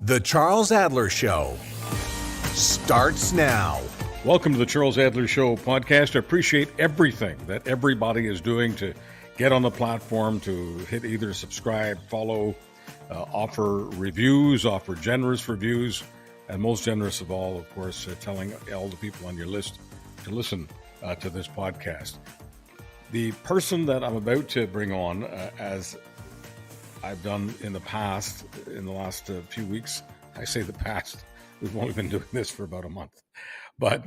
The Charles Adler Show starts now. Welcome to the Charles Adler Show podcast. I appreciate everything that everybody is doing to get on the platform, to hit either subscribe, follow, offer reviews, offer generous reviews, and most generous of all, of course, telling all the people on your list to listen to this podcast. The person that I'm about to bring on, as I've done in the past, in the last few weeks, I say the past, we've only been doing this for about a month, but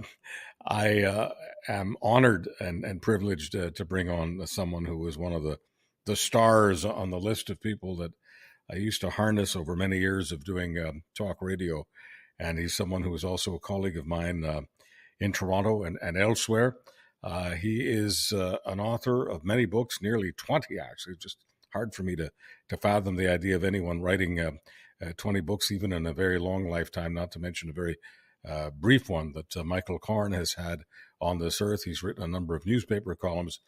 I am honored and privileged to bring on someone who is one of the stars on the list of people that I used to harness over many years of doing talk radio. And he's someone who is also a colleague of mine in Toronto and elsewhere. He is an author of many books, nearly 20 actually. It's just hard for me to fathom the idea of anyone writing 20 books, even in a very long lifetime, not to mention a very brief one that Michael Coren has had on this earth. He's written a number of newspaper columns,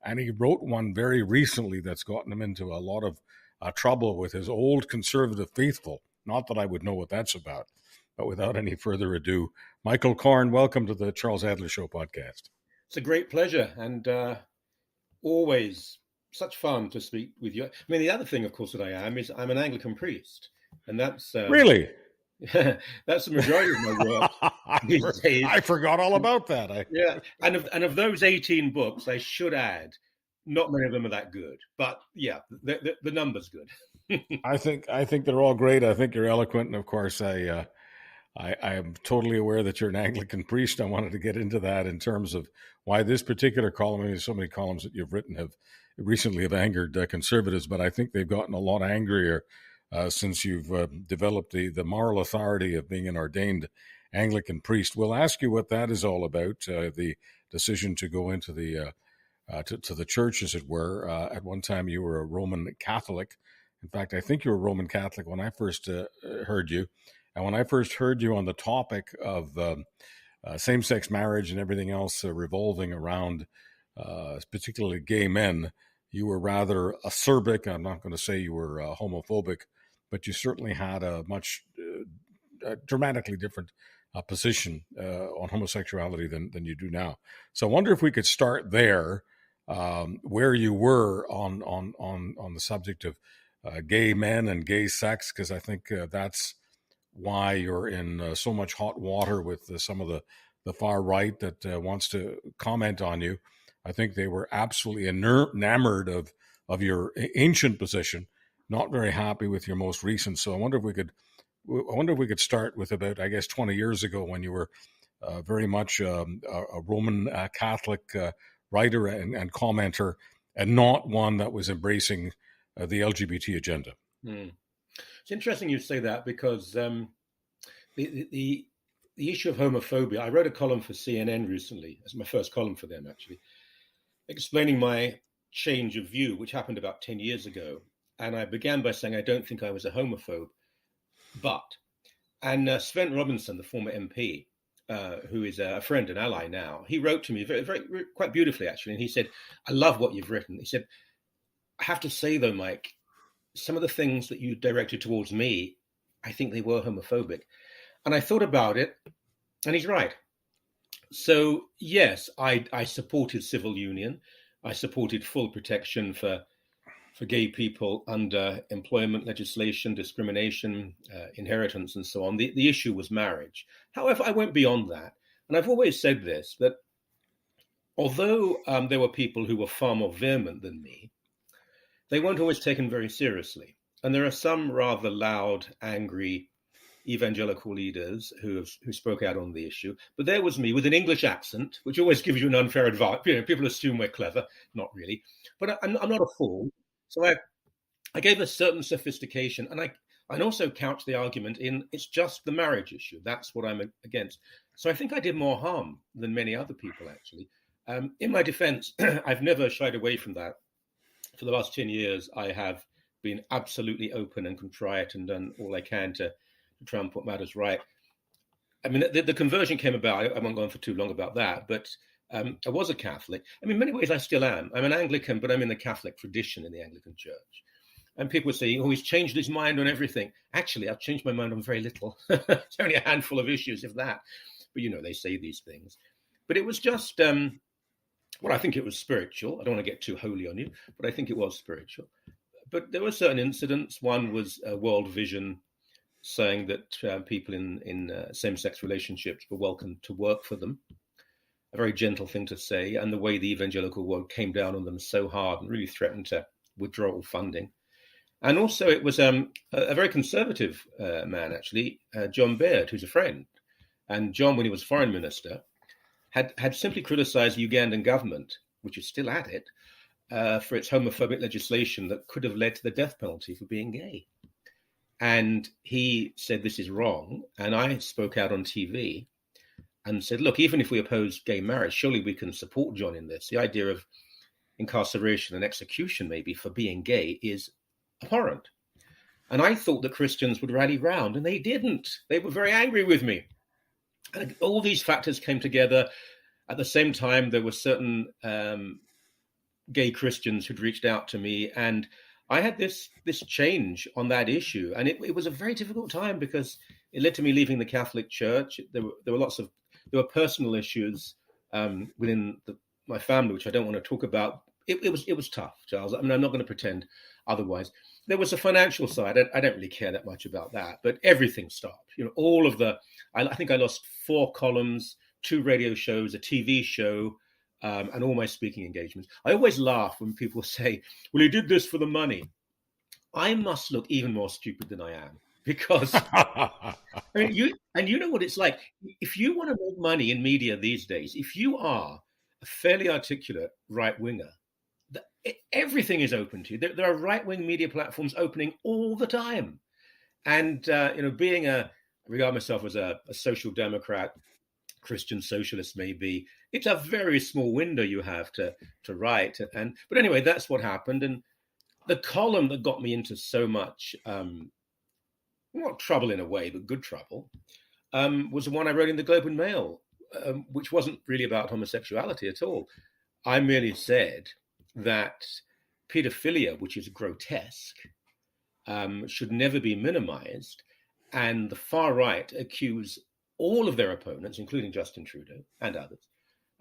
and he wrote one very recently that's gotten him into a lot of trouble with his old conservative faithful. Not that I would know what that's about, but without any further ado, Michael Coren, welcome to the Charles Adler Show podcast. It's a great pleasure, and always such fun to speak with you. I mean, the other thing, of course, that I am is I'm an Anglican priest, and that's really that's the majority of my work these days. I forgot all about that. Yeah, and of those 18 books, I should add, not many of them are that good, but yeah, the number's good. I think they're all great. I think you're eloquent, and of course, I am totally aware that you're an Anglican priest. I wanted to get into that in terms of why this particular column, I mean, so many columns that you've written have recently angered conservatives, but I think they've gotten a lot angrier since you've developed the moral authority of being an ordained Anglican priest. We'll ask you what that is all about, the decision to go into the to the church, as it were. At one time, you were a Roman Catholic. In fact, I think you were a Roman Catholic when I first heard you. And when I first heard you on the topic of same-sex marriage and everything else revolving around particularly gay men, you were rather acerbic. I'm not going to say you were homophobic, but you certainly had a much dramatically different position on homosexuality than you do now. So I wonder if we could start there, where you were on the subject of gay men and gay sex, because I think that's why you're in so much hot water with some of the far right that wants to comment on you. I think they were absolutely enamored of your ancient position, not very happy with your most recent. So I wonder if we could start with about, I guess, 20 years ago when you were very much a Roman Catholic writer and commenter, and not one that was embracing the LGBT agenda. It's interesting you say that, because the issue of homophobia, I wrote a column for CNN recently. It's my first column for them, actually, explaining my change of view, which happened about 10 years ago. And I began by saying I don't think I was a homophobe, and Sven Robinson, the former MP, who is a friend and ally now, he wrote to me quite beautifully, actually, and he said, "I love what you've written." He said, "I have to say, though, Mike, some of the things that you directed towards me, I think they were homophobic." And I thought about it, and he's right. So, yes, I supported civil union. I supported full protection for gay people under employment legislation, discrimination, inheritance, and so on. The issue was marriage. However, I went beyond that. And I've always said this, that although there were people who were far more vehement than me, they weren't always taken very seriously. And there are some rather loud, angry evangelical leaders who spoke out on the issue. But there was me with an English accent, which always gives you an unfair advantage. You know, people assume we're clever, not really. But I'm not a fool. So I gave a certain sophistication, and I also couched the argument in it's just the marriage issue. That's what I'm against. So I think I did more harm than many other people, actually. In my defense, I've never shied away from that. For the last 10 years, I have been absolutely open and contrite and done all I can to try and put matters right. I mean, the conversion came about. I won't go on for too long about that, but I was a Catholic. I mean, in many ways, I still am. I'm an Anglican, but I'm in the Catholic tradition in the Anglican Church. And people would say, oh, he's changed his mind on everything. Actually, I've changed my mind on very little. It's only a handful of issues, if that. But, they say these things. But it was just, I think it was spiritual. I don't want to get too holy on you, but I think it was spiritual. But there were certain incidents. One was World Vision saying that people in same-sex relationships were welcome to work for them. A very gentle thing to say. And the way the evangelical world came down on them so hard and really threatened to withdraw all funding. And also it was a very conservative man, actually, John Baird, who's a friend. And John, when he was foreign minister, had simply criticized the Ugandan government, which is still at it, for its homophobic legislation that could have led to the death penalty for being gay. And he said, this is wrong. And I spoke out on TV and said, look, even if we oppose gay marriage, surely we can support John in this. The idea of incarceration and execution maybe for being gay is abhorrent. And I thought that Christians would rally round, and they didn't. They were very angry with me. And all these factors came together. At the same time, there were certain gay Christians who'd reached out to me, and I had this change on that issue. And it was a very difficult time because it led to me leaving the Catholic Church. There were personal issues within my family, which I don't want to talk about. It was tough, Charles. I mean, I'm not going to pretend otherwise. There was a financial side. I don't really care that much about that, but everything stopped. All of I think I lost 4 columns, 2 radio shows, a TV show, and all my speaking engagements. I always laugh when people say, well, he did this for the money. I must look even more stupid than I am because I mean, you know what it's like. If you want to make money in media these days, if you are a fairly articulate right-winger, everything is open to you. There are right-wing media platforms opening all the time. And, being I regard myself as a social democrat, Christian socialist maybe, it's a very small window you have to write. But anyway, that's what happened. And the column that got me into so much, not trouble in a way, but good trouble, was the one I wrote in the Globe and Mail, which wasn't really about homosexuality at all. I merely said that pedophilia, which is grotesque, should never be minimized. And the far right accuse all of their opponents, including Justin Trudeau and others,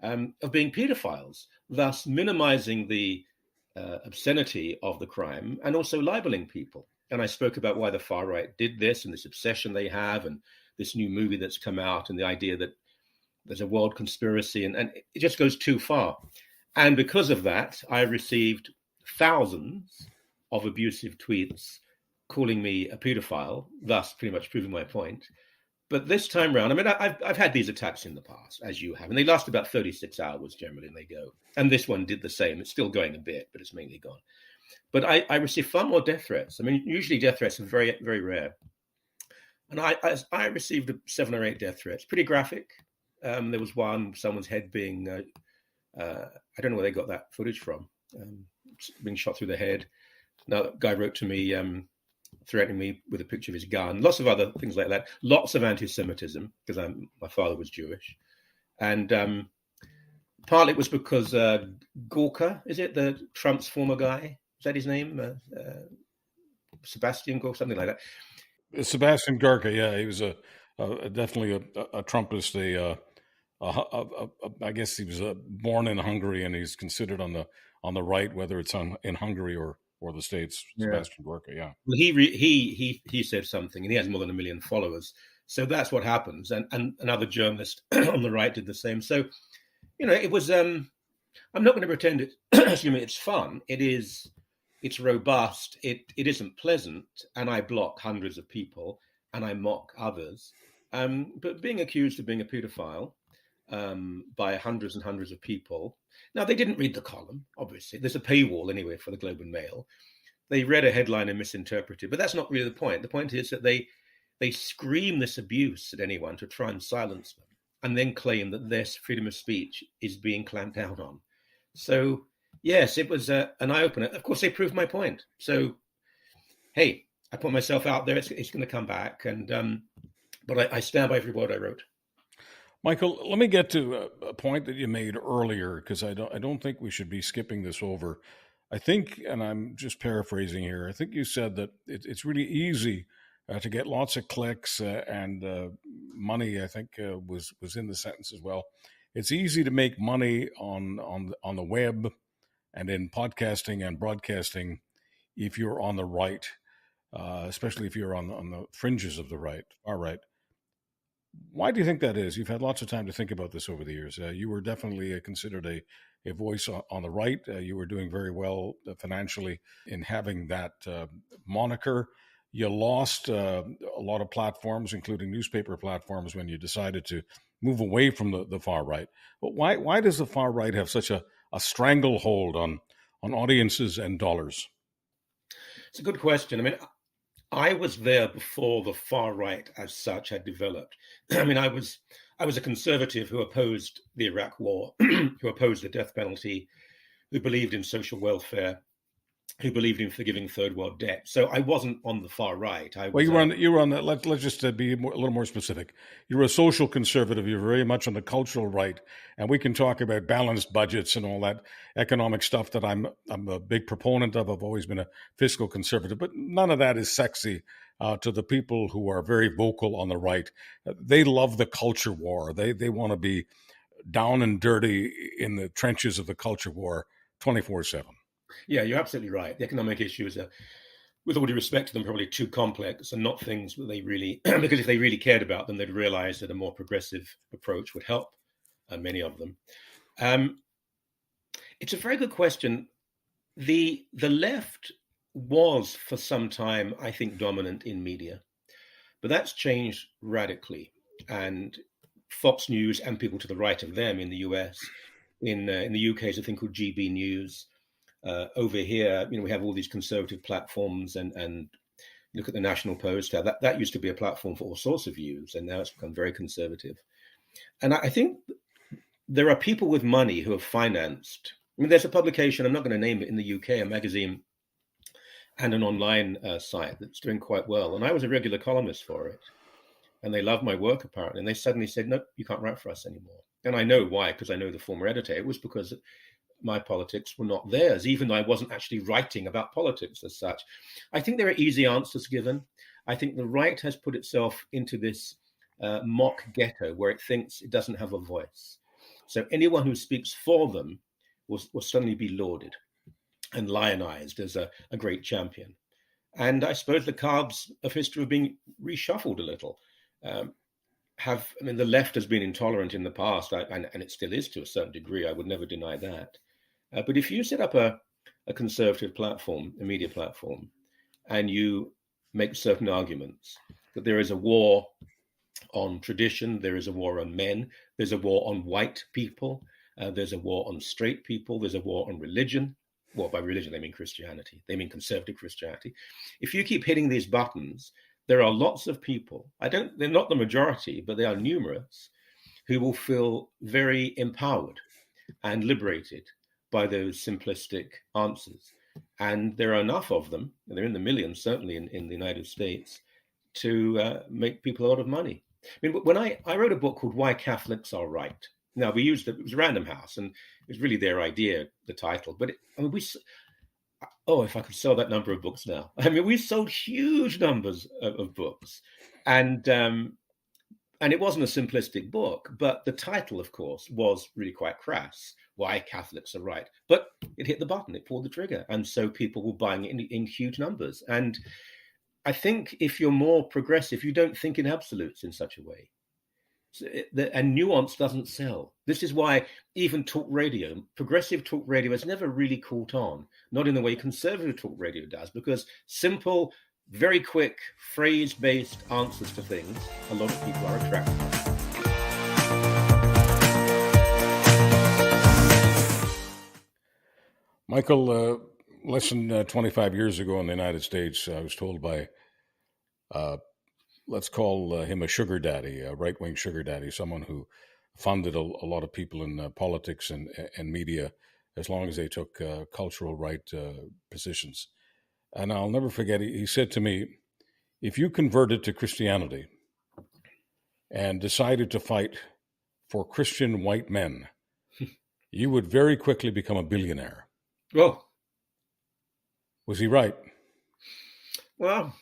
of being pedophiles, thus minimizing the obscenity of the crime and also libeling people. And I spoke about why the far right did this and this obsession they have and this new movie that's come out and the idea that there's a world conspiracy and it just goes too far. And because of that, I received thousands of abusive tweets calling me a pedophile, thus pretty much proving my point. But this time around, I mean, I've had these attacks in the past, as you have, and they last about 36 hours generally, and they go. And this one did the same. It's still going a bit, but it's mainly gone. But I received far more death threats. I mean, usually death threats are very, very rare. And I received 7 or 8 death threats, pretty graphic. There was one, someone's head being, I don't know where they got that footage from, being shot through the head. Now, that guy wrote to me, threatening me with a picture of his gun, lots of other things like that, lots of anti-Semitism, because my father was Jewish. And partly it was because Gorka, is it, the Trump's former guy? Is that his name? Sebastian Gorka, something like that. Sebastian Gorka, yeah, he was definitely a Trumpist. I guess he was born in Hungary, and he's considered on the right, whether it's in Hungary or the States. Yeah. Sebastian Gorka, yeah. Well, he said something, and he has more than 1 million followers. So that's what happens. And another journalist on the right did the same. So, it was. I'm not going to pretend it. Excuse me. It's fun. It's robust. It isn't pleasant, and I block hundreds of people, and I mock others. But being accused of being a pedophile by hundreds and hundreds of people. Now, they didn't read the column, obviously. There's a paywall anyway for the Globe and Mail. They read a headline and misinterpreted, but that's not really the point. The point is that they scream this abuse at anyone to try and silence them and then claim that their freedom of speech is being clamped down on. So, yes, it was an eye-opener. Of course, they proved my point. So, hey, I put myself out there. It's going to come back. But I stand by every word I wrote. Michael, let me get to a point that you made earlier, because I don't think we should be skipping this over. I think, and I'm just paraphrasing here, I think you said that it's really easy to get lots of clicks and money. I think was in the sentence as well. It's easy to make money on the web and in podcasting and broadcasting if you're on the right, especially if you're on the fringes of the right, far right. Why do you think that is? You've had lots of time to think about this over the years. You were definitely considered a voice on the right. You were doing very well financially in having that moniker. You lost a lot of platforms, including newspaper platforms, when you decided to move away from the far right. But why does the far right have such a stranglehold on audiences and dollars? It's a good question. I mean, I was there before the far right as such had developed. I mean, I was a conservative who opposed the Iraq War, who opposed the death penalty, who believed in social welfare, who believed in forgiving third world debt. So I wasn't on the far right. Well, you were on that. Let's just be a little more specific. You were a social conservative. You're very much on the cultural right, and we can talk about balanced budgets and all that economic stuff that I'm a big proponent of. I've always been a fiscal conservative, but none of that is sexy to the people who are very vocal on the right. They love the culture war. They want to be down and dirty in the trenches of the culture war 24/7. Yeah, you're absolutely right. The economic issues are, with all due respect to them, probably too complex and not things that they really, because if they really cared about them, they'd realize that a more progressive approach would help many of them. It's a very good question. The left was for some time, I think, dominant in media, but that's changed radically. And Fox News and people to the right of them in the US, in the UK, is a thing called GB News. Over here, we have all these conservative platforms, and look at the National Post. That used to be a platform for all sorts of views, and now it's become very conservative. And I think there are people with money who have financed. I mean, there's a publication, I'm not going to name it, in the UK, a magazine and an online site that's doing quite well. And I was a regular columnist for it. And they loved my work, apparently. And they suddenly said, no, you can't write for us anymore. And I know why, because I know the former editor. It was because my politics were not theirs, even though I wasn't actually writing about politics as such. I think there are easy answers given. I think the right has put itself into this mock ghetto where it thinks it doesn't have a voice. So anyone who speaks for them will suddenly be lauded and lionized as a great champion. And I suppose the cards of history have been reshuffled a little. The left has been intolerant in the past, and it still is to a certain degree. I would never deny that. But if you set up a conservative platform, a media platform, and you make certain arguments that there is a war on tradition, there is a war on men, there's a war on white people, there's a war on straight people, there's a war on religion. Well, by religion, they mean Christianity. They mean conservative Christianity. If you keep hitting these buttons, there are lots of people, they're not the majority, but they are numerous, who will feel very empowered and liberated by those simplistic answers. And there are enough of them, and they're in the millions, certainly in the United States, to make people a lot of money. I mean, when I wrote a book called Why Catholics Are Right. Now, it was Random House, and it was really their idea, the title. But if I could sell that number of books now. I mean, we sold huge numbers of books. And it wasn't a simplistic book, but the title, of course, was really quite crass. Why Catholics Are Right. But it hit the button, it pulled the trigger. And so people were buying it in huge numbers. And I think if you're more progressive, you don't think in absolutes in such a way. And nuance doesn't sell. This is why even talk radio, progressive talk radio, has never really caught on, not in the way conservative talk radio does, because simple, very quick, phrase-based answers to things, a lot of people are attracted to. Michael, less than 25 years ago in the United States, I was told by let's call him a sugar daddy, a right-wing sugar daddy, someone who funded a lot of people in politics and media as long as they took cultural right positions. And I'll never forget, he said to me, if you converted to Christianity and decided to fight for Christian white men, you would very quickly become a billionaire. Oh, Was he right? Well,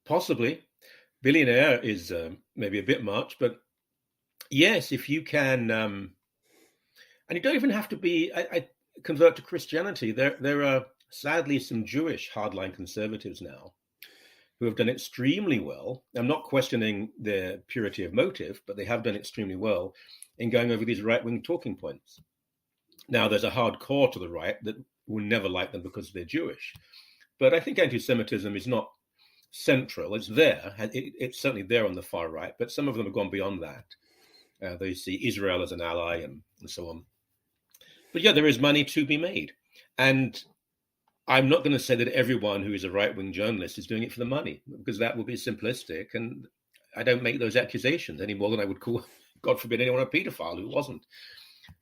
possibly. Billionaire is maybe a bit much, but yes, if you can, and you don't even have to be. I convert to Christianity. There are sadly some Jewish hardline conservatives now who have done extremely well. I'm not questioning their purity of motive, but they have done extremely well in going over these right-wing talking points. Now, there's a hard core to the right that will never like them because they're Jewish. But I think anti-Semitism is not central. It's there. It's certainly there on the far right, but some of them have gone beyond that. They see Israel as an ally and so on. But yeah, there is money to be made. And I'm not going to say that everyone who is a right-wing journalist is doing it for the money, because that would be simplistic. And I don't make those accusations any more than I would call, God forbid, anyone a pedophile who wasn't.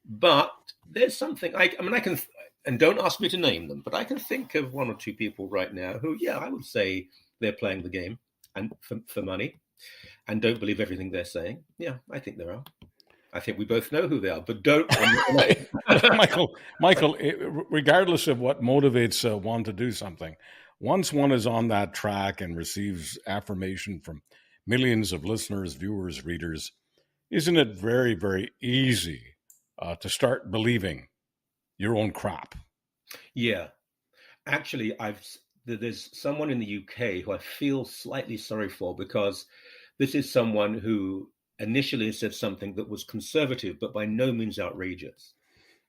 But there's something, I can, and don't ask me to name them, but I can think of one or two people right now who, yeah, I would say they're playing the game and for money and don't believe everything they're saying. Yeah, I think there are. I think we both know who they are, but don't. Michael, regardless of what motivates one to do something, once one is on that track and receives affirmation from millions of listeners, viewers, readers, isn't it very, very easy to start believing your own crap? Yeah. Actually, there's someone in the UK who I feel slightly sorry for, because this is someone who initially said something that was conservative, but by no means outrageous.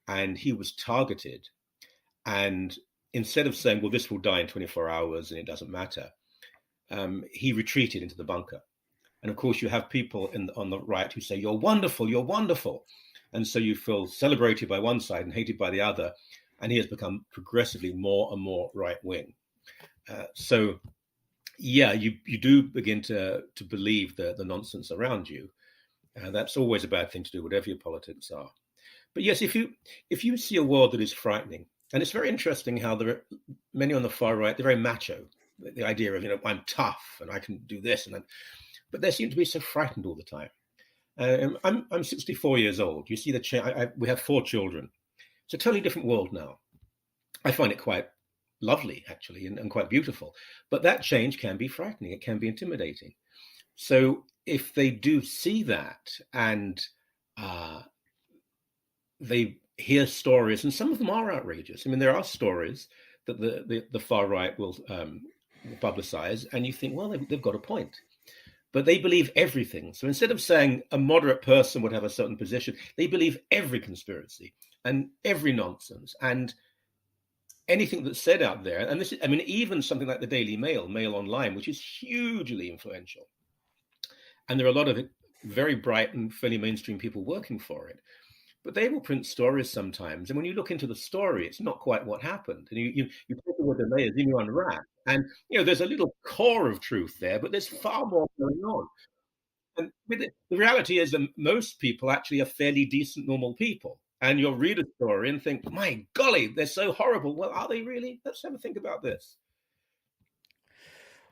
And he was targeted. And instead of saying, well, this will die in 24 hours and it doesn't matter, he retreated into the bunker. And of course, you have people on the right who say, you're wonderful, you're wonderful. And so you feel celebrated by one side and hated by the other. And he has become progressively more and more right-wing. So, yeah, you do begin to believe the nonsense around you. That's always a bad thing to do, whatever your politics are. But yes, if you see a world that is frightening, and it's very interesting how there are many on the far right, they're very macho. The idea of, I'm tough and I can do this, but they seem to be so frightened all the time. I'm 64 years old. You see the change. We have 4 children. It's a totally different world now. I find it quite lovely, actually, and quite beautiful. But that change can be frightening. It can be intimidating. So if they do see that and they hear stories, and some of them are outrageous. I mean, there are stories that the far right will publicize, and you think, well, they've got a point. But they believe everything. So instead of saying a moderate person would have a certain position, they believe every conspiracy and every nonsense and anything that's said out there. And this is, even something like the Daily Mail Online, which is hugely influential. And there are a lot of very bright and fairly mainstream people working for it. But they will print stories sometimes. And when you look into the story, it's not quite what happened. And you take the word delay as you unwrap. And, there's a little core of truth there, but there's far more going on. And the reality is that most people actually are fairly decent, normal people. And you'll read a story and think, my golly, they're so horrible. Well, are they really? Let's have a think about this.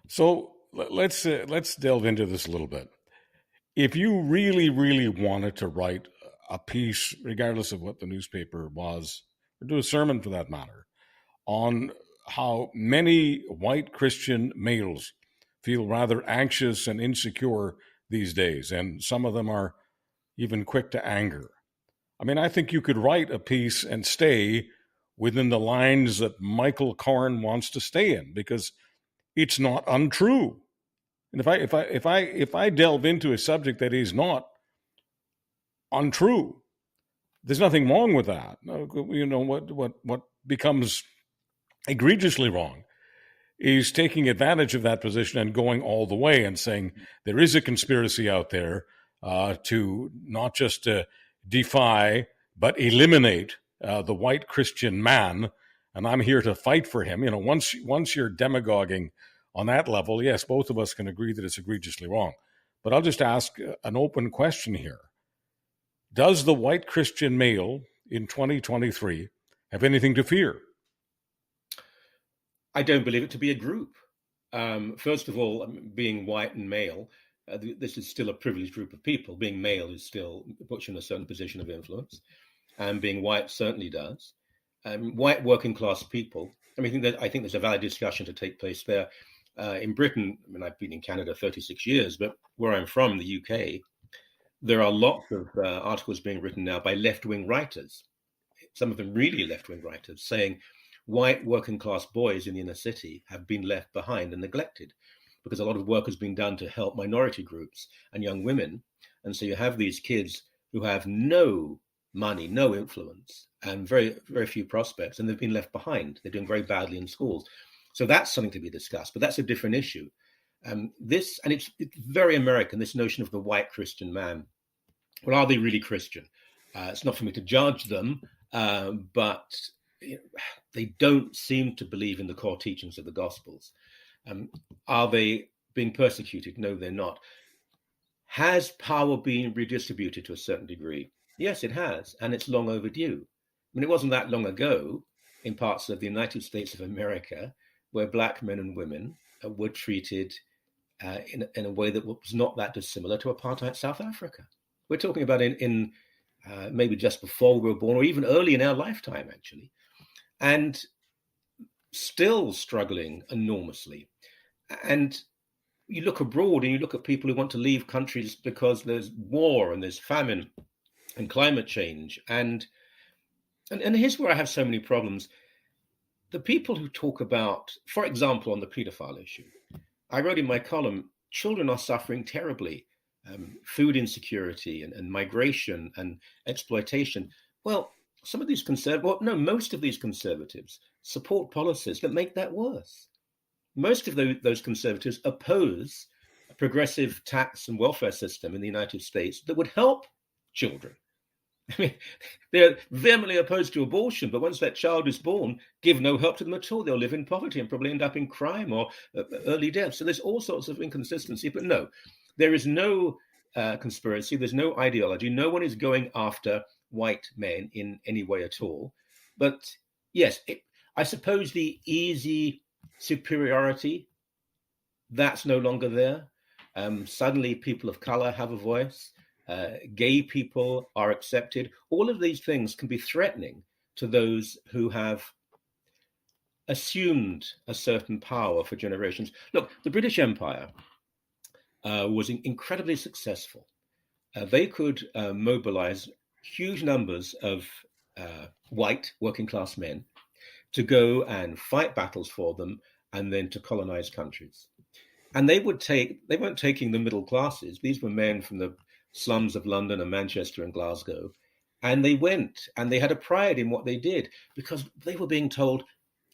So let's delve into this a little bit. If you really, really wanted to write a piece, regardless of what the newspaper was, or do a sermon for that matter, on how many white Christian males feel rather anxious and insecure these days, and some of them are even quick to anger. I think you could write a piece and stay within the lines that Michael Coren wants to stay in, because it's not untrue. And if I delve into a subject that is not untrue, there's nothing wrong with that. What becomes egregiously wrong is taking advantage of that position and going all the way and saying there is a conspiracy out there to not just defy but eliminate the white Christian man, and I'm here to fight for him. Once you're demagoguing on that level, yes, both of us can agree that it's egregiously wrong. But I'll just ask an open question here. Does the white Christian male in 2023 have anything to fear? I don't believe it to be a group. First of all, being white and male, this is still a privileged group of people. Being male is still puts you in a certain position of influence, and being white certainly does. White working class people I mean, I think there's a valid discussion to take place there. In Britain, I mean, I've been in Canada 36 years, but where I'm from, the UK, there are lots of articles being written now by left-wing writers, some of them really left-wing writers, saying white working class boys in the inner city have been left behind and neglected because a lot of work has been done to help minority groups and young women. And so you have these kids who have no money, no influence, and very, very few prospects, and they've been left behind. They're doing very badly in schools. So that's something to be discussed, but that's a different issue. It's very American, this notion of the white Christian man. Well, are they really Christian? It's not for me to judge them, but they don't seem to believe in the core teachings of the Gospels. Are they being persecuted? No, they're not. Has power been redistributed to a certain degree? Yes, it has, and it's long overdue. I mean, it wasn't that long ago in parts of the United States of America where black men and women were treated in a way that was not that dissimilar to apartheid South Africa. We're talking about in maybe just before we were born, or even early in our lifetime, actually, and still struggling enormously. And you look abroad and you look at people who want to leave countries because there's war and there's famine and climate change. And here's where I have so many problems. The people who talk about, for example, on the pedophile issue, I wrote in my column, children are suffering terribly. Food insecurity and migration and exploitation. Well, most of these conservatives support policies that make that worse. Most of those conservatives oppose a progressive tax and welfare system in the United States that would help children. I mean, they're vehemently opposed to abortion, but once that child is born, give no help to them at all. They'll live in poverty and probably end up in crime or early death. So there's all sorts of inconsistency. But no, there is no conspiracy. There's no ideology. No one is going after white men in any way at all. But yes, I suppose the easy superiority, that's no longer there. Suddenly people of color have a voice. Gay people are accepted. All of these things can be threatening to those who have assumed a certain power for generations. Look, the British Empire was incredibly successful. They could mobilize huge numbers of white working class men to go and fight battles for them and then to colonize countries. And they weren't taking the middle classes. These were men from the slums of London and Manchester and Glasgow. And they went and they had a pride in what they did because they were being told,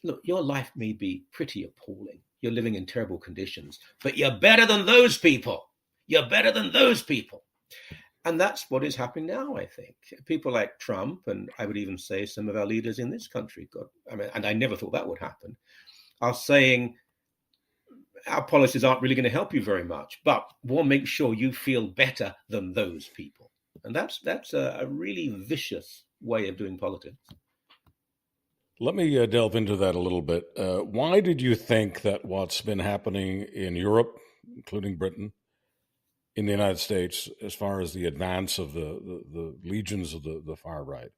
look, your life may be pretty appalling. You're living in terrible conditions, but you're better than those people. You're better than those people. And that's what is happening now, I think. People like Trump, and I would even say some of our leaders in this country, and I never thought that would happen, are saying, our policies aren't really going to help you very much, but we'll make sure you feel better than those people. And that's a really vicious way of doing politics. Let me delve into that a little bit. Why did you think that what's been happening in Europe, including Britain, in the United States, as far as the advance of the legions of the far right,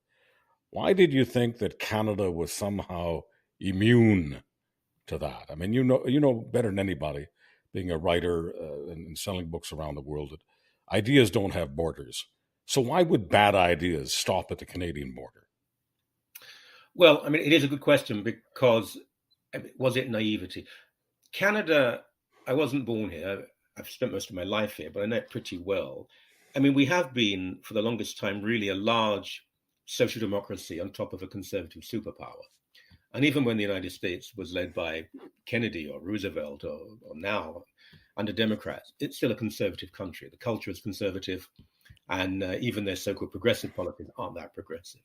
why did you think that Canada was somehow immune to that? I mean, you know better than anybody, being a writer and selling books around the world, that ideas don't have borders. So why would bad ideas stop at the Canadian border? Well, I mean, it is a good question because was it naivety? Canada, I wasn't born here. I've spent most of my life here, but I know it pretty well. I mean, we have been, for the longest time, really a large social democracy on top of a conservative superpower. And even when the United States was led by Kennedy or Roosevelt or now under Democrats, it's still a conservative country. The culture is conservative, and even their so-called progressive politics aren't that progressive.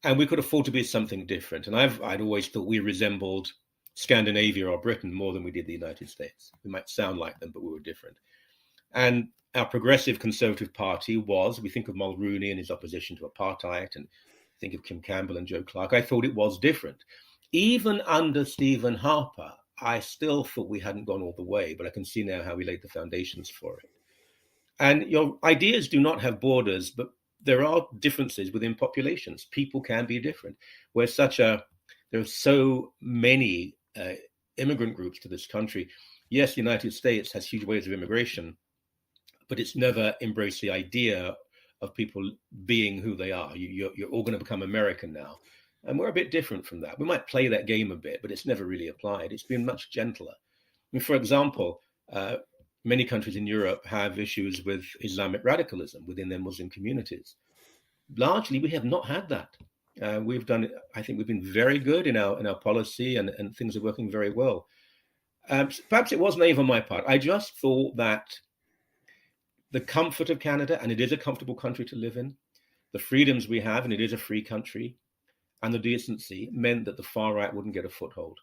And we could afford to be something different. And I'd always thought we resembled Scandinavia or Britain more than we did the United States. We might sound like them, but we were different. And our progressive conservative party we think of Mulroney and his opposition to apartheid, and think of Kim Campbell and Joe Clark. I thought it was different. Even under Stephen Harper, I still thought we hadn't gone all the way, but I can see now how we laid the foundations for it. And your ideas do not have borders, but there are differences within populations. People can be different. We're such a There are so many immigrant groups to this country. Yes, the United States has huge waves of immigration, but it's never embraced the idea of people being who they are. You're all going to become American now. And we're a bit different from that. We might play that game a bit, but it's never really applied. It's been much gentler. I mean, for example, many countries in Europe have issues with Islamic radicalism within their Muslim communities. Largely, we have not had that. We've done, I think we've been very good in our policy, and things are working very well. Perhaps it was naive on my part. I just thought that the comfort of Canada, and it is a comfortable country to live in, the freedoms we have, and it is a free country, and the decency meant that the far right wouldn't get a foothold.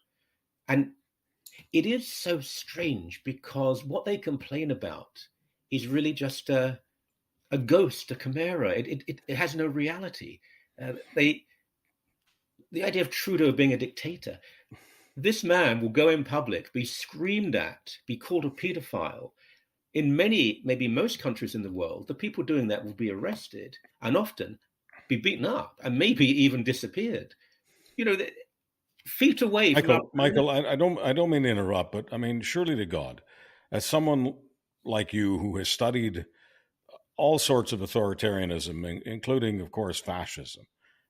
And it is so strange because what they complain about is really just a ghost, a chimera. It has no reality. The idea of Trudeau being a dictator, this man will go in public, be screamed at, be called a pedophile. In many, maybe most countries in the world, the people doing that will be arrested and often be beaten up and maybe even disappeared. Feet away. Michael, I don't mean to interrupt, but I mean, surely to God, as someone like you who has studied all sorts of authoritarianism, including, of course, fascism,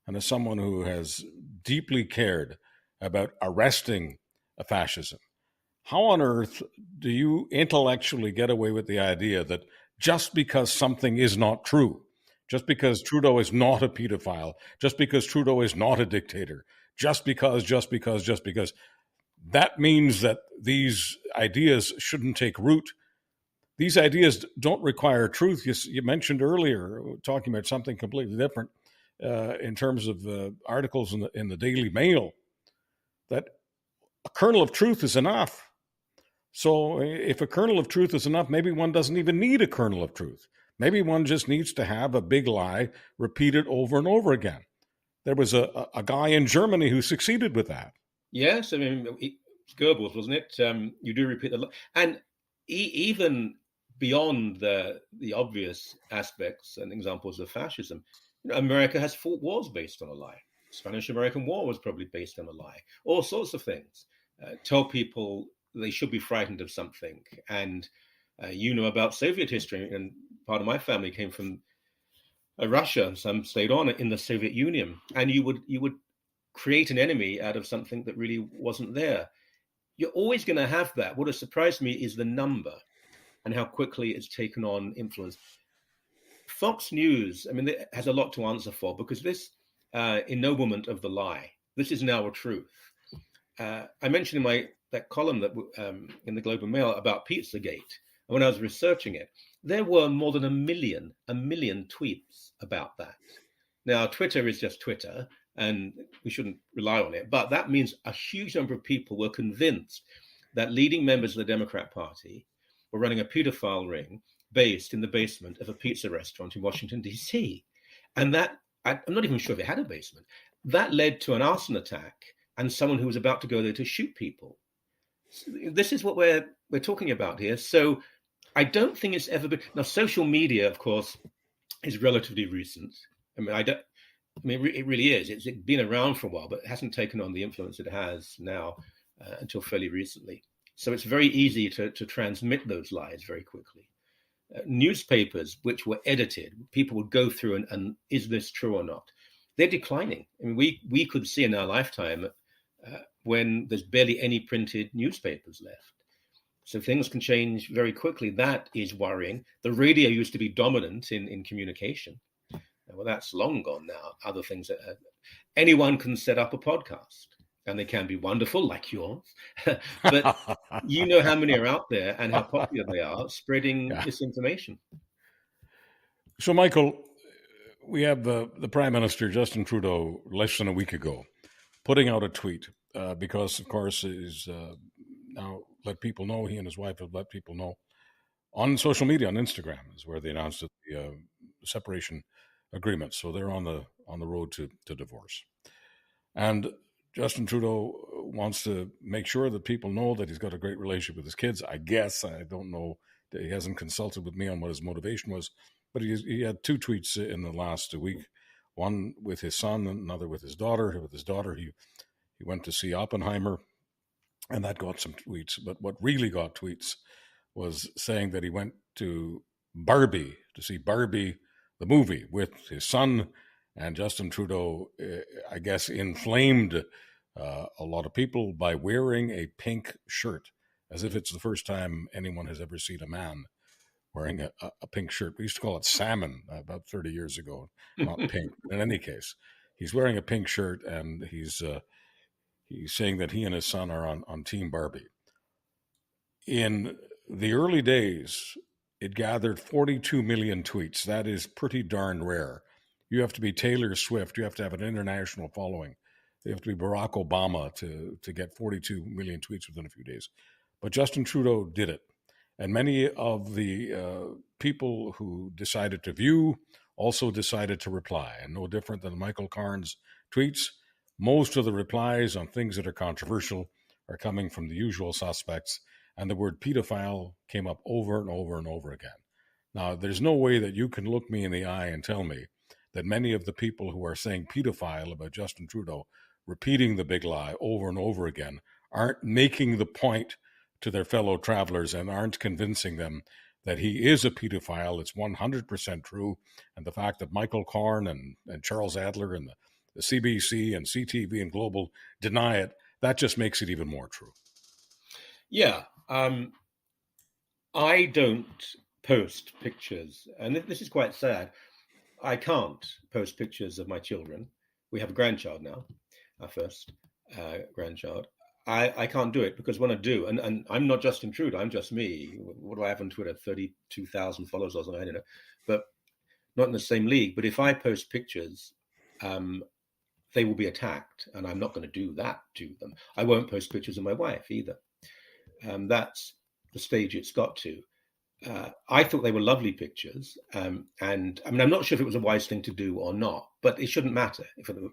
and as someone who has deeply cared about arresting a fascism, how on earth do you intellectually get away with the idea that just because something is not true, just because Trudeau is not a pedophile, just because Trudeau is not a dictator, just because, that means that these ideas shouldn't take root? These ideas don't require truth. You mentioned earlier, talking about something completely different, in terms of articles in the Daily Mail, that a kernel of truth is enough. So if a kernel of truth is enough, maybe one doesn't even need a kernel of truth. Maybe one just needs to have a big lie repeated over and over again. There was a guy in Germany who succeeded with that. Yes, I mean, it's Goebbels, wasn't it? You do repeat the lie. And even beyond the obvious aspects and examples of fascism, America has fought wars based on a lie. Spanish-American War was probably based on a lie. All sorts of things. Tell people they should be frightened of something. And about Soviet history, and part of my family came from Russia. Some stayed on in the Soviet Union, and you would create an enemy out of something that really wasn't there. You're always going to have that. What has surprised me is the number and how quickly it's taken on influence. Fox News, I mean, it has a lot to answer for, because this ennoblement of the lie, this is now a truth. I mentioned in that column that in the Globe and Mail about Pizzagate, and when I was researching it, there were more than a million tweets about that. Now, Twitter is just Twitter, and we shouldn't rely on it, but that means a huge number of people were convinced that leading members of the Democrat Party were running a pedophile ring based in the basement of a pizza restaurant in Washington, D.C. And that, I'm not even sure if it had a basement, that led to an arson attack and someone who was about to go there to shoot people. So this is what we're talking about here. So I don't think it's ever been. Now, social media, of course, is relatively recent. I mean, it really is. It's been around for a while, but it hasn't taken on the influence it has now until fairly recently. So it's very easy to transmit those lies very quickly. Newspapers, which were edited, people would go through and is this true or not? They're declining. I mean, we could see in our lifetime when there's barely any printed newspapers left. So things can change very quickly. That is worrying. The radio used to be dominant in communication. Well, that's long gone now. Other things, anyone can set up a podcast, and they can be wonderful, like yours. But you know how many are out there and how popular they are spreading disinformation. So, Michael, we have the Prime Minister, Justin Trudeau, less than a week ago, putting out a tweet because, of course, he's now let people know, he and his wife have let people know on social media, on Instagram, is where they announced the separation agreement. So they're on the road to divorce. And Justin Trudeau wants to make sure that people know that he's got a great relationship with his kids. I guess, I don't know, he hasn't consulted with me on what his motivation was, but he had two tweets in the last week, one with his son and another with his daughter. With his daughter, he He went to see Oppenheimer, and that got some tweets. But what really got tweets was saying that he went to see Barbie, the movie, with his son, and Justin Trudeau, I guess, inflamed a lot of people by wearing a pink shirt, as if it's the first time anyone has ever seen a man wearing a pink shirt. We used to call it salmon about 30 years ago, not pink. In any case, he's wearing a pink shirt, and he's saying that he and his son are on Team Barbie. In the early days, it gathered 42 million tweets. That is pretty darn rare. You have to be Taylor Swift. You have to have an international following. You have to be Barack Obama to get 42 million tweets within a few days. But Justin Trudeau did it. And many of the people who decided to view also decided to reply. And no different than Michael Coren's tweets, most of the replies on things that are controversial are coming from the usual suspects. And the word pedophile came up over and over and over again. Now, there's no way that you can look me in the eye and tell me that many of the people who are saying pedophile about Justin Trudeau, repeating the big lie over and over again, aren't making the point to their fellow travelers and aren't convincing them that he is a pedophile. It's 100% true. And the fact that Michael Coren and Charles Adler and the CBC and CTV and Global deny it, that just makes it even more true. Yeah. I don't post pictures, and this is quite sad. I can't post pictures of my children. We have a grandchild now, our first grandchild. I can't do it because when I do, and I'm not Justin Trudeau, I'm just me. What do I have on Twitter? 32,000 followers or something, I don't know. But not in the same league. But if I post pictures, they will be attacked, and I'm not going to do that to them. I won't post pictures of my wife either. That's the stage it's got to. I thought they were lovely pictures, and I mean, I'm not sure if it was a wise thing to do or not, but it shouldn't matter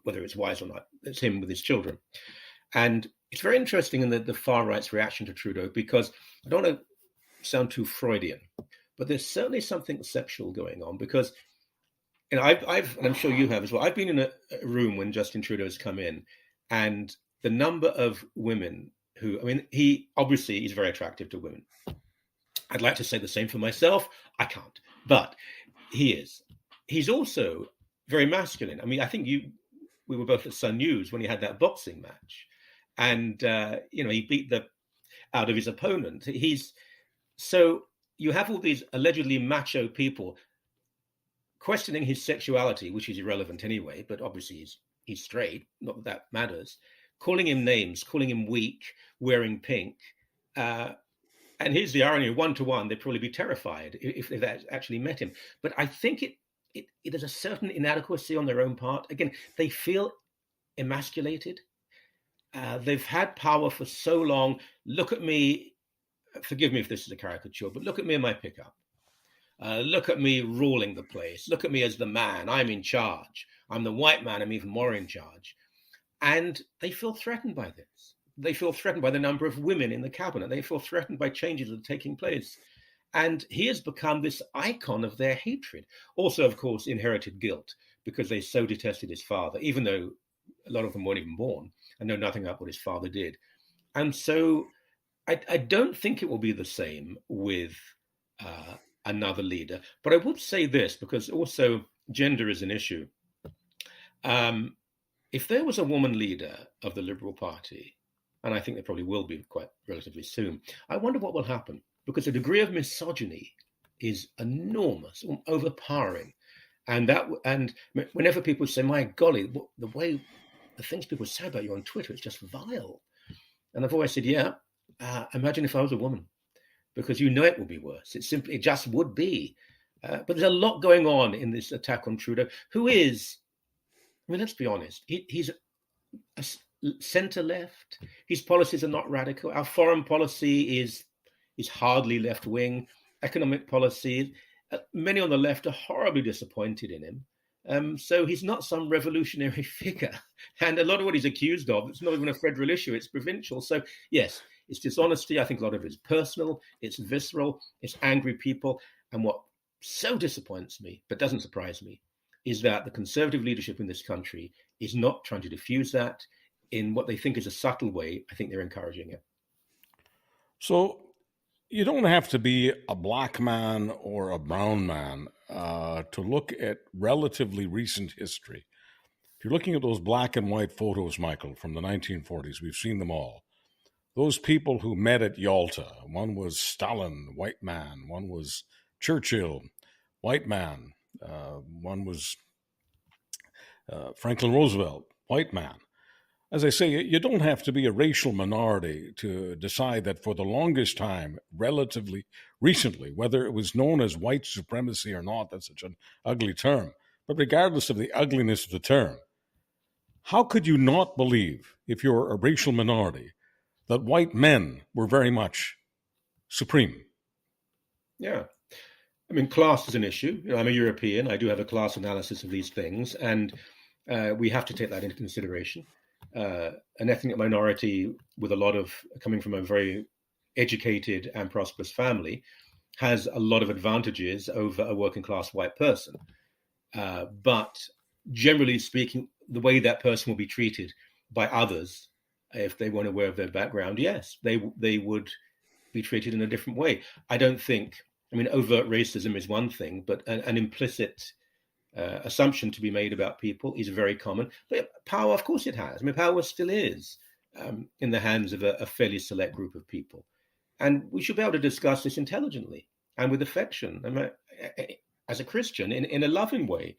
whether it's wise or not. It's him with his children. And it's very interesting in the far right's reaction to Trudeau, because I don't want to sound too Freudian, but there's certainly something sexual going on, because and I've and I'm sure you have as well. I've been in a room when Justin Trudeau's come in, and the number of women who, I mean, he obviously is very attractive to women. I'd like to say the same for myself. I can't, but he is. He's also very masculine. I mean, I think we were both at Sun News when he had that boxing match, and he beat the out of his opponent. So you have all these allegedly macho people questioning his sexuality, which is irrelevant anyway, but obviously he's straight, not that matters, calling him names, calling him weak, wearing pink. And here's the irony, one-to-one, they'd probably be terrified if they actually met him. But I think it is a certain inadequacy on their own part. Again, they feel emasculated. They've had power for so long. Look at me, forgive me if this is a caricature, but look at me in my pickup. Look at me ruling the place. Look at me as the man. I'm in charge. I'm the white man. I'm even more in charge. And they feel threatened by this. They feel threatened by the number of women in the cabinet. They feel threatened by changes that are taking place. And he has become this icon of their hatred. Also, of course, inherited guilt, because they so detested his father, even though a lot of them weren't even born and know nothing about what his father did. And so I don't think it will be the same with another leader. But I would say this, because also gender is an issue. If there was a woman leader of the Liberal Party, and I think there probably will be quite relatively soon, I wonder what will happen, because the degree of misogyny is enormous, overpowering. And whenever people say, my golly, the things people say about you on Twitter, it's just vile. And I've always said, yeah, imagine if I was a woman, because it will be worse. It just would be. But there's a lot going on in this attack on Trudeau, who is, I mean, let's be honest, he's a centre-left. His policies are not radical. Our foreign policy is hardly left-wing. Economic policy, many on the left are horribly disappointed in him. So he's not some revolutionary figure. And a lot of what he's accused of, it's not even a federal issue, it's provincial. So yes, it's dishonesty. I think a lot of it is personal, it's visceral, it's angry people. And what so disappoints me, but doesn't surprise me, is that the Conservative leadership in this country is not trying to diffuse that. in what they think is a subtle way, I think they're encouraging it. So you don't have to be a black man or a brown man to look at relatively recent history. If you're looking at those black and white photos, Michael, from the 1940s, we've seen them all. Those people who met at Yalta, one was Stalin, white man, one was Churchill, white man, one was Franklin Roosevelt, white man. As I say, you don't have to be a racial minority to decide that for the longest time, relatively recently, whether it was known as white supremacy or not, that's such an ugly term, but regardless of the ugliness of the term, how could you not believe, if you're a racial minority, that white men were very much supreme? Yeah. I mean, class is an issue. I'm a European. I do have a class analysis of these things, and we have to take that into consideration. An ethnic minority with a lot of coming from a very educated and prosperous family has a lot of advantages over a working class white person. But generally speaking, the way that person will be treated by others, if they weren't aware of their background, yes, they would be treated in a different way. I don't think, I mean, overt racism is one thing, but an implicit assumption to be made about people is very common. But power, of course it has. I mean, power still is in the hands of a fairly select group of people. And we should be able to discuss this intelligently and with affection. I mean, as a Christian, in a loving way.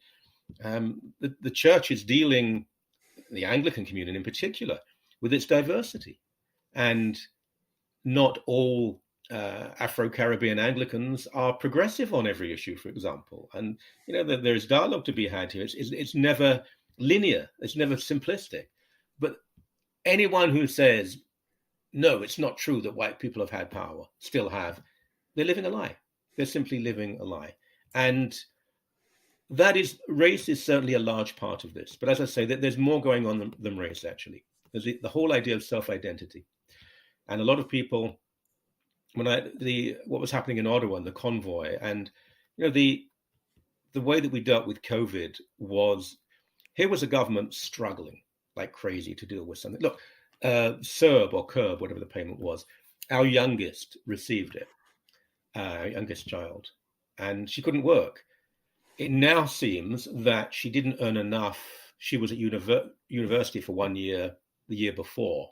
The church is dealing, the Anglican communion in particular, with its diversity. And not all Afro-Caribbean Anglicans are progressive on every issue, for example. And, you know, there's dialogue to be had here. It's never linear. It's never simplistic. But anyone who says, no, it's not true that white people have had power, still have, they're living a lie. They're simply living a lie. And race is certainly a large part of this. But as I say, there's more going on than race, actually. There's the whole idea of self-identity. And a lot of people, what was happening in Ottawa and the convoy, and you know the way that we dealt with COVID was, here was a government struggling like crazy to deal with something. Look, CERB or CURB, whatever the payment was, our youngest received it, our youngest child, and she couldn't work. It now seems that she didn't earn enough. She was at university for 1 year the year before.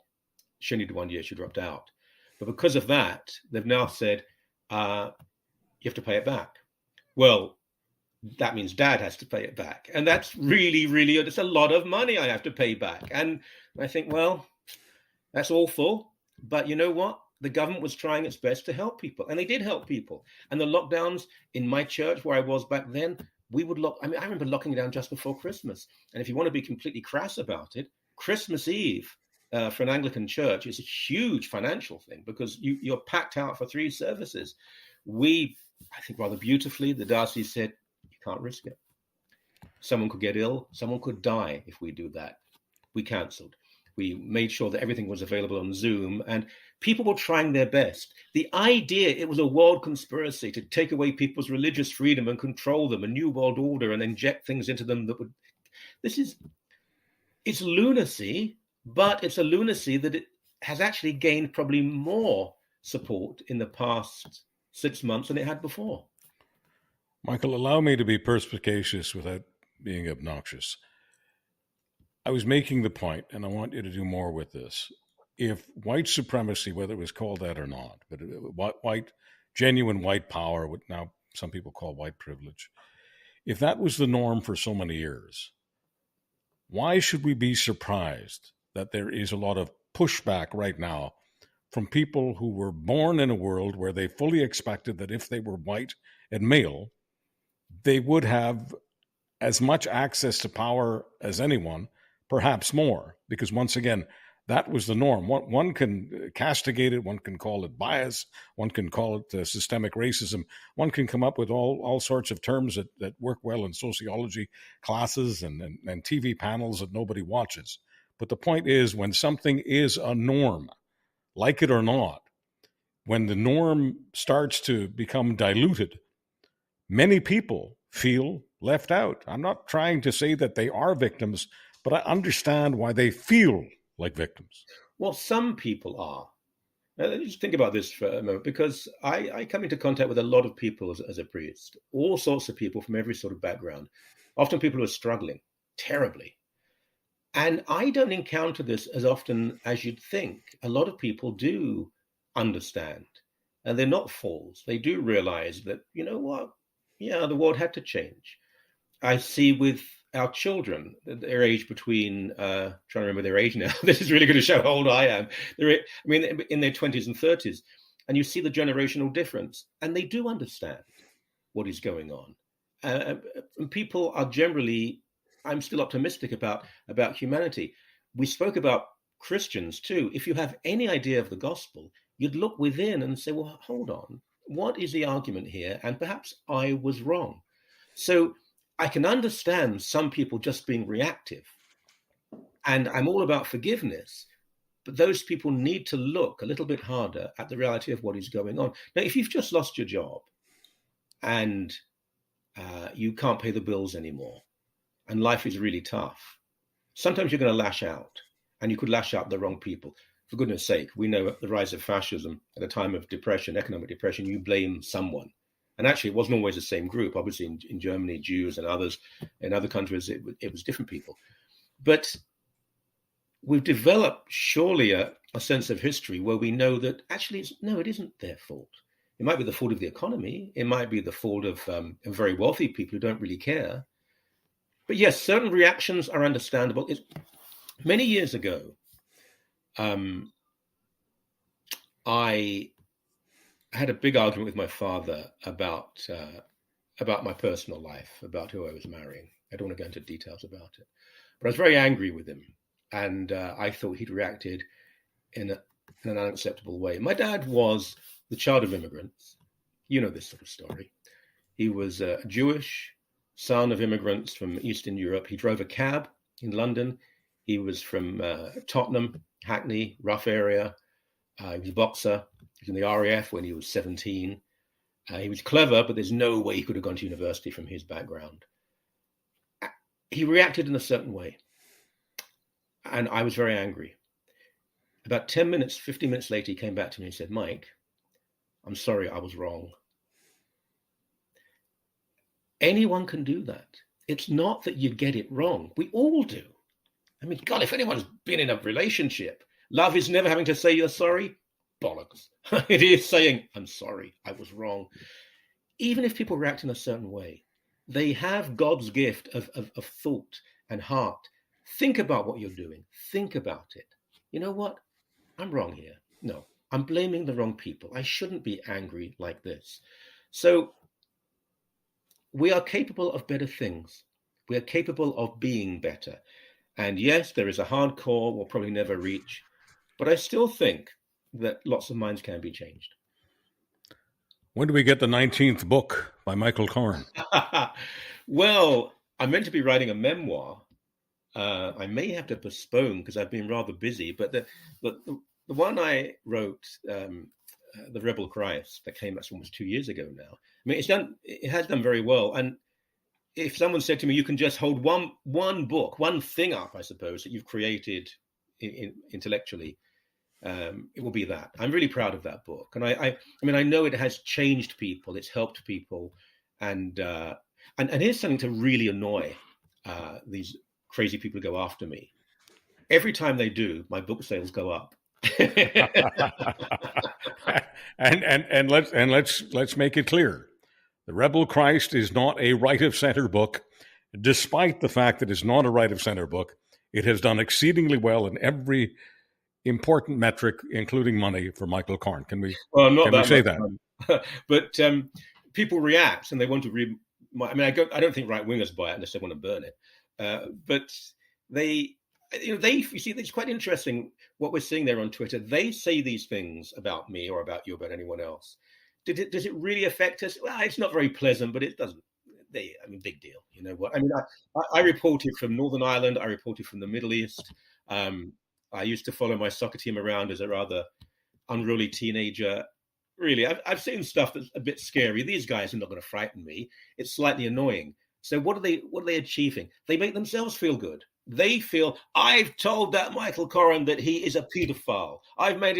She only did 1 year, she dropped out. But because of that, they've now said, you have to pay it back. Well, that means dad has to pay it back. And that's really, really, it's a lot of money I have to pay back. And I think, well, that's awful. But you know what? The government was trying its best to help people. And they did help people. And the lockdowns in my church where I was back then, we would lock. I mean, I remember locking down just before Christmas. And if you want to be completely crass about it, Christmas Eve for an Anglican church is a huge financial thing because you're packed out for 3 services. I think rather beautifully, the diocese said, you can't risk it. Someone could get ill. Someone could die if we do that. We cancelled. We made sure that everything was available on Zoom, and people were trying their best. The idea, it was a world conspiracy to take away people's religious freedom and control them, a new world order, and inject things into them that would... It's lunacy, but it's a lunacy that it has actually gained probably more support in the past 6 months than it had before. Michael, allow me to be perspicacious without being obnoxious. I was making the point, and I want you to do more with this. If white supremacy, whether it was called that or not, but genuine white power, what now some people call white privilege, if that was the norm for so many years, why should we be surprised that there is a lot of pushback right now from people who were born in a world where they fully expected that if they were white and male, they would have as much access to power as anyone, perhaps more, because once again, that was the norm. One can castigate it, one can call it bias, one can call it systemic racism, one can come up with all sorts of terms that work well in sociology classes and TV panels that nobody watches. But the point is, when something is a norm, like it or not, when the norm starts to become diluted, many people feel left out. I'm not trying to say that they are victims, but I understand why they feel like victims? Well, some people are. Now, just think about this for a moment, because I come into contact with a lot of people as a priest, all sorts of people from every sort of background, often people who are struggling terribly. And I don't encounter this as often as you'd think. A lot of people do understand, and they're not fools. They do realize that, you know what? Yeah, the world had to change. I see with our children, their age between, trying to remember their age now. This is really going to show how old I am. In their 20s and 30s. And you see the generational difference. And they do understand what is going on. And people are generally, I'm still optimistic about humanity. We spoke about Christians too. If you have any idea of the gospel, you'd look within and say, well, hold on. What is the argument here? And perhaps I was wrong. So I can understand some people just being reactive, and I'm all about forgiveness, but those people need to look a little bit harder at the reality of what is going on. Now, if you've just lost your job and you can't pay the bills anymore and life is really tough, sometimes you're going to lash out, and you could lash out the wrong people. For goodness sake, we know at the rise of fascism, at a time of depression, economic depression, you blame someone. And actually, it wasn't always the same group. Obviously, in Germany, Jews and others. In other countries, it was different people. But we've developed, surely, a sense of history where we know that actually, it isn't their fault. It might be the fault of the economy. It might be the fault of very wealthy people who don't really care. But yes, certain reactions are understandable. Many years ago, I had a big argument with my father about my personal life, about who I was marrying. I don't want to go into details about it, but I was very angry with him, and I thought he'd reacted in an unacceptable way. My dad was the child of immigrants. You know this sort of story. He was a Jewish son of immigrants from Eastern Europe. He drove a cab in London. He was from Tottenham, Hackney, rough area. He was a boxer. He was in the RAF when he was 17. He was clever, but there's no way he could have gone to university from his background. He reacted in a certain way, and I was very angry. About 10 minutes, 15 minutes later, he came back to me and said, Mike, I'm sorry, I was wrong. Anyone can do that. It's not that you get it wrong. We all do. I mean, God, if anyone's been in a relationship, love is never having to say you're sorry. Bollocks. It is saying, I'm sorry, I was wrong. Even if people react in a certain way, they have God's gift of thought and heart. Think about what you're doing. Think about it. You know what? I'm wrong here. No, I'm blaming the wrong people. I shouldn't be angry like this. So we are capable of better things. We are capable of being better. And yes, there is a hard core we'll probably never reach, but I still think that lots of minds can be changed. When do we get the 19th book by Michael Coren? Well, I'm meant to be writing a memoir. I may have to postpone because I've been rather busy, but the one I wrote, The Rebel Christ, that came out almost 2 years ago now. I mean, it has done very well. And if someone said to me, you can just hold one book, one thing up, I suppose, that you've created intellectually, it will be that. I'm really proud of that book. And I mean, I know it has changed people. It's helped people. And here's something to really annoy these crazy people who go after me. Every time they do, my book sales go up. and let's make it clear. The Rebel Christ is not a right of center book. Despite the fact that it's not a right of center book, it has done exceedingly well in every important metric, including money, for Michael Coren. Can we say that? But people react and they want to read. I don't think right wingers buy it unless they want to burn it. But you see, it's quite interesting what we're seeing there on Twitter. They say these things about me or about you, about anyone else. Does it really affect us? Well, it's not very pleasant, but it doesn't. Big deal. You know what? I mean, I reported from Northern Ireland. I reported from the Middle East. I used to follow my soccer team around as a rather unruly teenager. Really, I've seen stuff that's a bit scary. These guys are not going to frighten me. It's slightly annoying. So what are they achieving? They make themselves feel good. they feel, I've told that Michael Coren that he is a pedophile. I've made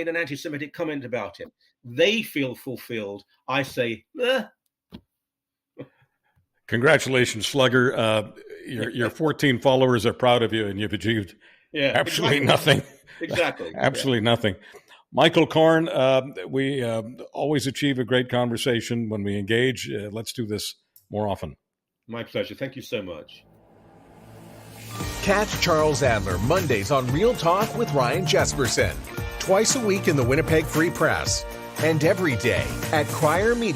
an anti-Semitic comment about him. They feel fulfilled. I say, Congratulations, Slugger. Your 14 followers are proud of you, and you've achieved absolutely nothing. Exactly. Absolutely nothing. Michael Coren, we always achieve a great conversation when we engage. Let's do this more often. My pleasure. Thank you so much. Catch Charles Adler Mondays on Real Talk with Ryan Jesperson. Twice a week in the Winnipeg Free Press. And every day at Crier Media.